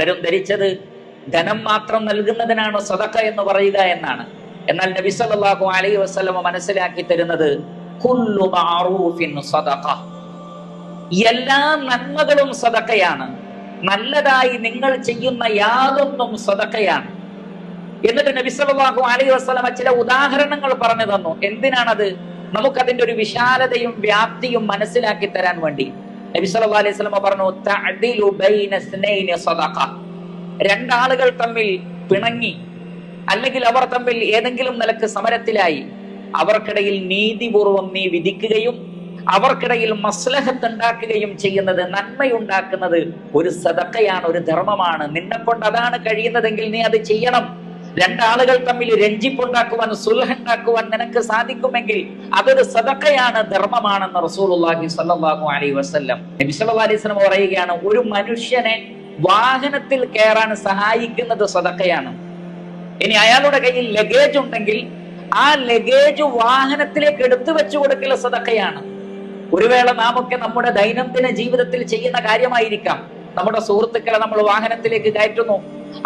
പലരും ധരിച്ചത് ധനം മാത്രം നൽകുന്നതിനാണ് സദഖ എന്ന് പറയുക എന്നാണ്. എന്നാൽ നബി സല്ലല്ലാഹു അലൈഹി വസല്ലം മനസ്സിലാക്കി തരുന്നത് കുല്ലു മഅറൂഫിൻ സദഖ, എല്ലാ നന്മകളും സദഖയാണ്, നല്ലതായി നിങ്ങൾ ചെയ്യുന്ന യാതൊന്നും സദഖയാണ്. എന്നിട്ട് നബി സല്ലല്ലാഹു അലൈഹി വസല്ലം ചില ഉദാഹരണങ്ങൾ പറഞ്ഞു തന്നു. എന്തിനാണത്? നമുക്കതിന്റെ ഒരു വിശാലതയും വ്യാപ്തിയും മനസ്സിലാക്കി തരാൻ വേണ്ടി. നബി സല്ലല്ലാഹു അലൈഹി വസല്ലം പറഞ്ഞു, തഅദിലു ബൈന സ്നൈനി സദഖ. രണ്ടാളുകൾ തമ്മിൽ പിണങ്ങി, അല്ലെങ്കിൽ അവർ തമ്മിൽ ഏതെങ്കിലും നിലക്ക് സമരത്തിലായി, അവർക്കിടയിൽ നീതിപൂർവം നീ വിധിക്കുകയും അവർക്കിടയിൽ മസ്ലഹത്ത് ഉണ്ടാക്കുകയും ചെയ്യുന്നത്, നന്മയുണ്ടാക്കുന്നത് ഒരു സദഖയാണ്, ഒരു ധർമ്മമാണ്. നിന്നെ കൊണ്ട് അതാണ് കഴിയുന്നതെങ്കിൽ നീ അത് ചെയ്യണം. രണ്ടാളുകൾ തമ്മിൽ രഞ്ജിപ്പുണ്ടാക്കുവാൻ, സുൽഹുണ്ടാക്കുവാൻ നിനക്ക് സാധിക്കുമെങ്കിൽ അതൊരു സദഖയാണ്, ധർമ്മമാണെന്ന് റസൂലുള്ളാഹി സ്വല്ലല്ലാഹു അലൈഹി വസല്ലം. നബി സല്ലല്ലാഹു അലൈഹി വസല്ലം പറയുകയാണ്, ഒരു മനുഷ്യനെ വാഹനത്തിൽ കയറാൻ സഹായിക്കുന്നത് സദഖയാണ്. ഇനി അയാളുടെ കയ്യിൽ ലഗേജ് ഉണ്ടെങ്കിൽ ആ ലഗേജ് വാഹനത്തിലേക്ക് എടുത്തു വെച്ചു കൊടുക്കൽ സദഖയാണ്. ഒരു വേള നാമൊക്കെ നമ്മുടെ ദൈനംദിന ജീവിതത്തിൽ ചെയ്യുന്ന കാര്യമായിരിക്കാം. നമ്മുടെ സുഹൃത്തുക്കളെ നമ്മൾ വാഹനത്തിലേക്ക് കയറ്റുന്നു,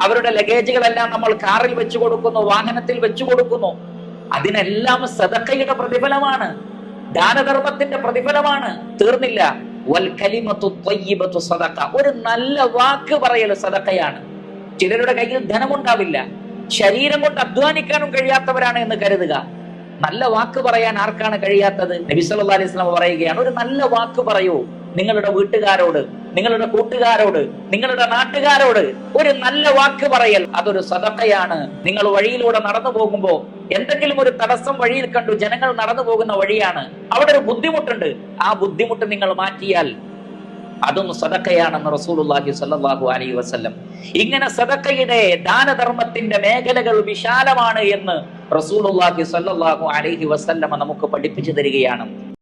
അവരുടെ ലഗേജുകളെല്ലാം നമ്മൾ കാറിൽ വെച്ചു കൊടുക്കുന്നു, വാഹനത്തിൽ വെച്ചു കൊടുക്കുന്നു. അതിനെല്ലാം സദഖയുടെ പ്രതിഫലമാണ്, ദാനധർമ്മത്തിന്റെ പ്രതിഫലമാണ്. തീർന്നില്ല, വൽ കലിമത്തു ത്വയ്യിബത്തു സദഖ, ഒരു നല്ല വാക്ക് പറയൽ സദഖയാണ്. ചിലരുടെ കയ്യിൽ ധനമുണ്ടാവില്ല, ശരീരം കൊണ്ട് അധ്വാനിക്കാനും കഴിയാത്തവരാണ് എന്ന് കരുതുക. നല്ല വാക്ക് പറയാൻ ആർക്കാണ് കഴിയാത്തത്? നബി സല്ലല്ലാഹു അലൈഹി വസല്ലം പറയുകയാണ്, ഒരു നല്ല വാക്ക് പറയൂ നിങ്ങളുടെ വീട്ടുകാരോട്, നിങ്ങളുടെ കൂട്ടുകാരോട്, നിങ്ങളുടെ നാട്ടുകാരോട്. ഒരു നല്ല വാക്ക് പറയൽ അതൊരു സദഖയാണ്. നിങ്ങൾ വഴിയിലൂടെ നടന്നു പോകുമ്പോൾ എന്തെങ്കിലും ഒരു തടസ്സം വഴിയിൽ കണ്ടു, ജനങ്ങൾ നടന്നു പോകുന്ന വഴിയാണ്, അവിടെ ഒരു ബുദ്ധിമുട്ടുണ്ട്, ആ ബുദ്ധിമുട്ട് നിങ്ങൾ മാറ്റിയാൽ അതും സദഖയാണെന്ന് റസൂലുള്ളാഹി സ്വല്ലല്ലാഹു അലൈഹി വസല്ലം. ഇങ്ങനെ സദഖയുടെ, ദാനധർമ്മത്തിന്റെ മേഖലകൾ വിശാലമാണ് എന്ന് റസൂലുള്ളാഹി സ്വല്ലല്ലാഹു അലൈഹി വസല്ലം നമുക്ക് പഠിപ്പിച്ചു തരികയാണ്.